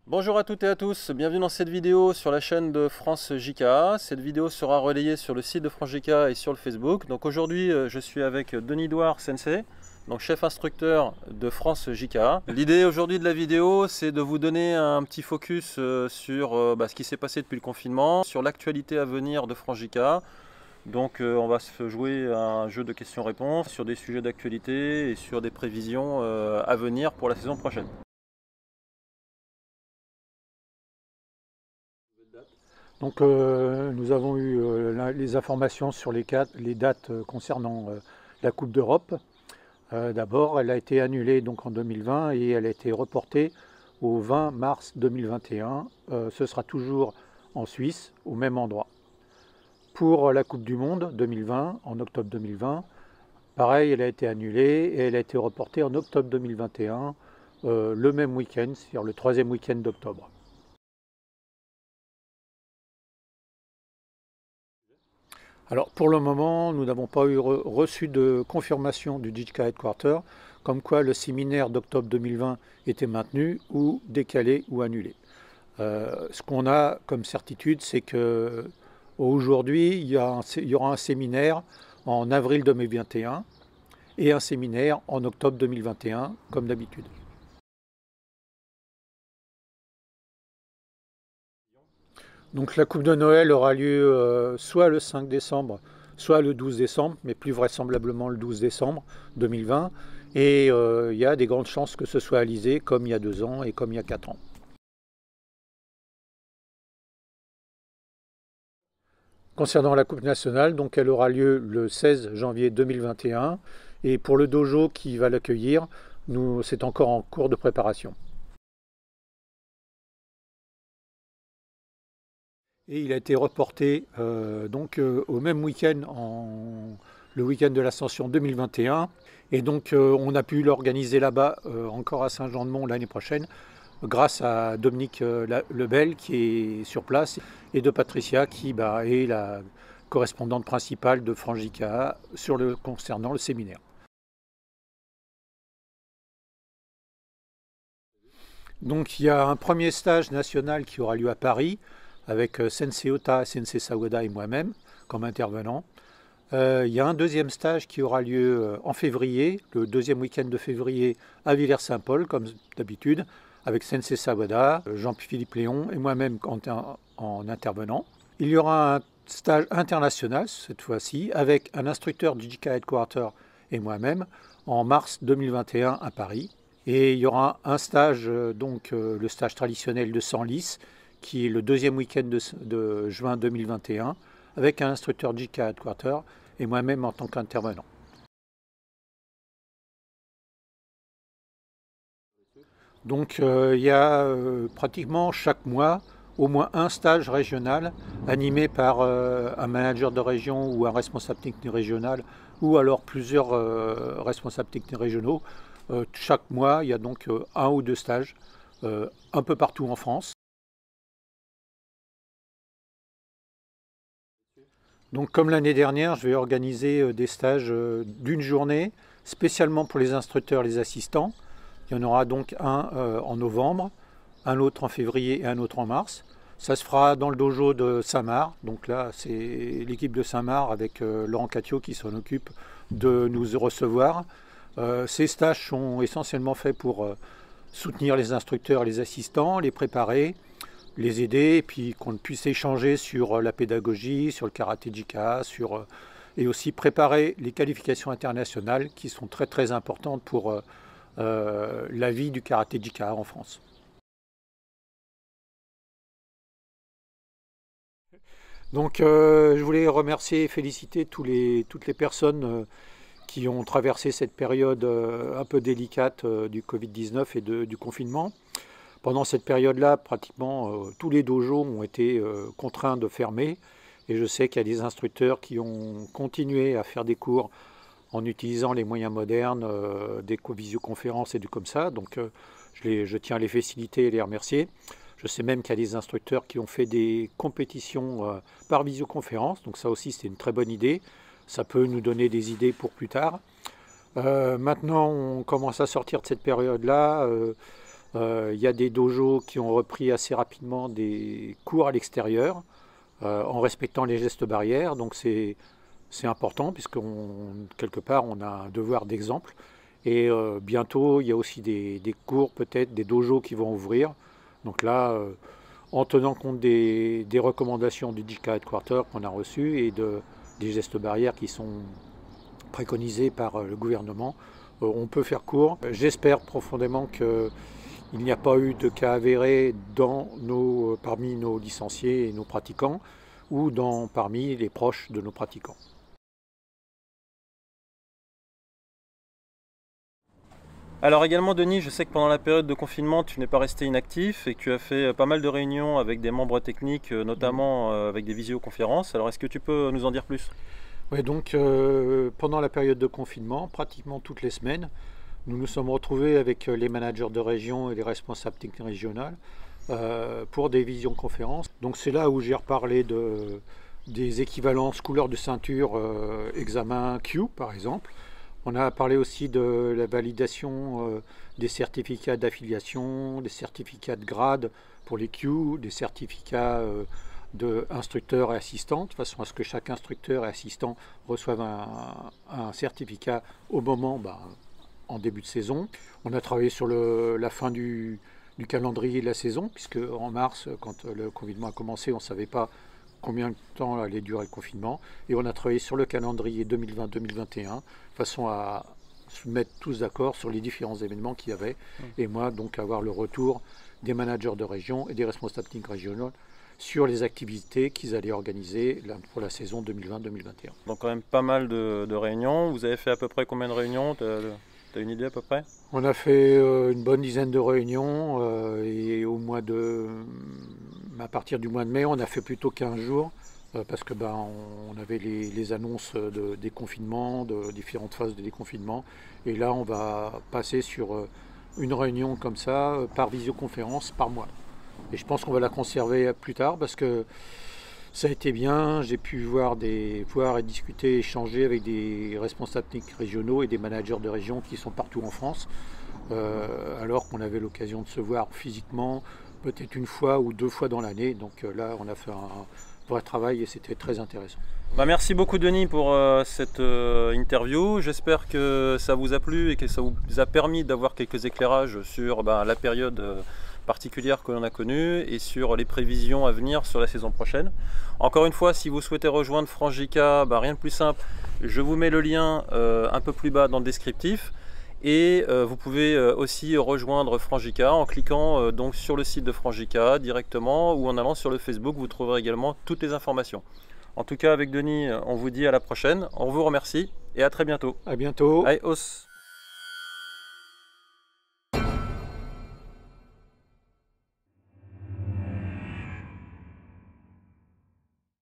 Bonjour à toutes et à tous, bienvenue dans cette vidéo sur la chaîne de France JK. Cette vidéo sera relayée sur le site de France JK et sur le Facebook. Donc aujourd'hui je suis avec Denis Douard Sensei, donc chef instructeur de France JK. L'idée aujourd'hui de la vidéo, c'est de vous donner un petit focus sur ce qui s'est passé depuis le confinement, sur l'actualité à venir de France JK. Donc on va se jouer à un jeu de questions-réponses sur des sujets d'actualité et sur des prévisions à venir pour la saison prochaine. Donc nous avons eu les informations sur les dates concernant la Coupe d'Europe. D'abord, elle a été annulée donc en 2020 et elle a été reportée au 20 mars 2021. Ce sera toujours en Suisse, au même endroit. Pour la Coupe du Monde 2020, en octobre 2020, pareil, elle a été annulée et elle a été reportée en octobre 2021, le même week-end, c'est-à-dire le troisième week-end d'octobre. Alors pour le moment, nous n'avons pas eu reçu de confirmation du JK Headquarter, comme quoi le séminaire d'octobre 2020 était maintenu ou décalé ou annulé. Ce qu'on a comme certitude, c'est que aujourd'hui, il y aura un séminaire en avril 2021 et un séminaire en octobre 2021, comme d'habitude. Donc la Coupe de Noël aura lieu soit le 5 décembre, soit le 12 décembre, mais plus vraisemblablement le 12 décembre 2020. Et il y a des grandes chances que ce soit à Alizé, comme il y a 2 ans et comme il y a 4 ans. Concernant la Coupe nationale, donc elle aura lieu le 16 janvier 2021. Et pour le dojo qui va l'accueillir, c'est encore en cours de préparation. Et il a été reporté au même week-end, le week-end de l'Ascension 2021. Et donc on a pu l'organiser là-bas, encore à Saint-Jean-de-Mont l'année prochaine, grâce à Dominique Lebel qui est sur place et de Patricia qui est la correspondante principale de France JK concernant le séminaire. Donc il y a un premier stage national qui aura lieu à Paris, avec Sensei Ota, Sensei Sawada et moi-même comme intervenants. Il y a un deuxième stage qui aura lieu en février, le deuxième week-end de février à Villers-Saint-Paul, comme d'habitude, avec Sensei Sawada, Jean-Philippe Léon et moi-même en intervenant. Il y aura un stage international cette fois-ci, avec un instructeur du JK Headquarter et moi-même, en mars 2021 à Paris. Et il y aura un stage, le stage traditionnel de Senlis, qui est le deuxième week-end de juin 2021, avec un instructeur JK Headquarter et moi-même en tant qu'intervenant. Donc il y a pratiquement chaque mois au moins un stage régional animé par un manager de région ou un responsable technique régional ou alors plusieurs responsables techniques régionaux. Chaque mois, il y a donc un ou deux stages un peu partout en France. Donc comme l'année dernière, je vais organiser des stages d'une journée, spécialement pour les instructeurs et les assistants. Il y en aura donc un en novembre, un autre en février et un autre en mars. Ça se fera dans le dojo de Saint-Marc. Donc là, c'est l'équipe de Saint-Marc avec Laurent Catio qui s'en occupe de nous recevoir. Ces stages sont essentiellement faits pour soutenir les instructeurs et les assistants, les préparer, les aider, et puis qu'on puisse échanger sur la pédagogie, sur le karaté JK, et aussi préparer les qualifications internationales qui sont très très importantes pour la vie du karaté JK en France. Donc je voulais remercier et féliciter toutes les personnes qui ont traversé cette période un peu délicate du Covid-19 et du confinement. Pendant cette période-là, pratiquement tous les dojos ont été contraints de fermer. Et je sais qu'il y a des instructeurs qui ont continué à faire des cours en utilisant les moyens modernes, des visioconférences et du comme ça. Donc je tiens à les féliciter et les remercier. Je sais même qu'il y a des instructeurs qui ont fait des compétitions par visioconférence. Donc ça aussi, c'est une très bonne idée. Ça peut nous donner des idées pour plus tard. Maintenant, on commence à sortir de cette période-là. Il y a des dojos qui ont repris assez rapidement des cours à l'extérieur en respectant les gestes barrières. Donc c'est important puisque quelque part on a un devoir d'exemple. Et bientôt il y a aussi des cours, peut-être des dojos qui vont ouvrir. Donc là, en tenant compte des recommandations du JICA Headquarter qu'on a reçues et des gestes barrières qui sont préconisés par le gouvernement, on peut faire court. J'espère profondément qu'il n'y a pas eu de cas avérés parmi nos licenciés et nos pratiquants ou parmi les proches de nos pratiquants. Alors également Denis, je sais que pendant la période de confinement tu n'es pas resté inactif et que tu as fait pas mal de réunions avec des membres techniques, notamment avec des visioconférences. Alors est-ce que tu peux nous en dire plus? Oui, donc pendant la période de confinement, pratiquement toutes les semaines, nous nous sommes retrouvés avec les managers de région et les responsables techniques régionales pour des visioconférences. Donc c'est là où j'ai reparlé des équivalences couleur de ceinture, examen Q par exemple. On a parlé aussi de la validation des certificats d'affiliation, des certificats de grade pour les Q, des certificats d'instructeurs et assistants, de façon à ce que chaque instructeur et assistant reçoive un certificat au moment, en début de saison. On a travaillé sur la fin du calendrier de la saison, puisque en mars, quand le confinement a commencé, on ne savait pas combien de temps allait durer le confinement. Et on a travaillé sur le calendrier 2020-2021, de façon à se mettre tous d'accord sur les différents événements qu'il y avait. Et moi, donc, avoir le retour des managers de région et des responsables techniques régionaux sur les activités qu'ils allaient organiser pour la saison 2020-2021. Donc quand même pas mal de réunions. Vous avez fait à peu près combien de réunions? Tu as une idée à peu près? On a fait une bonne dizaine de réunions et à partir du mois de mai, on a fait plutôt 15 jours parce que on avait les annonces de déconfinement, de différentes phases de déconfinement. Et là, on va passer sur une réunion comme ça par visioconférence par mois. Et je pense qu'on va la conserver plus tard parce que ça a été bien. J'ai pu voir et discuter, échanger avec des responsables techniques régionaux et des managers de région qui sont partout en France, alors qu'on avait l'occasion de se voir physiquement peut-être une fois ou deux fois dans l'année. Donc là, on a fait un vrai travail et c'était très intéressant. Merci beaucoup Denis pour cette interview. J'espère que ça vous a plu et que ça vous a permis d'avoir quelques éclairages sur la période particulière que l'on a connue et sur les prévisions à venir sur la saison prochaine. Encore une fois, si vous souhaitez rejoindre France JICA, rien de plus simple, je vous mets le lien un peu plus bas dans le descriptif. Et vous pouvez aussi rejoindre France JICA en cliquant donc sur le site de France JICA directement ou en allant sur le Facebook, vous trouverez également toutes les informations. En tout cas, avec Denis, on vous dit à la prochaine. On vous remercie et à très bientôt. À bientôt. Allez, hausse.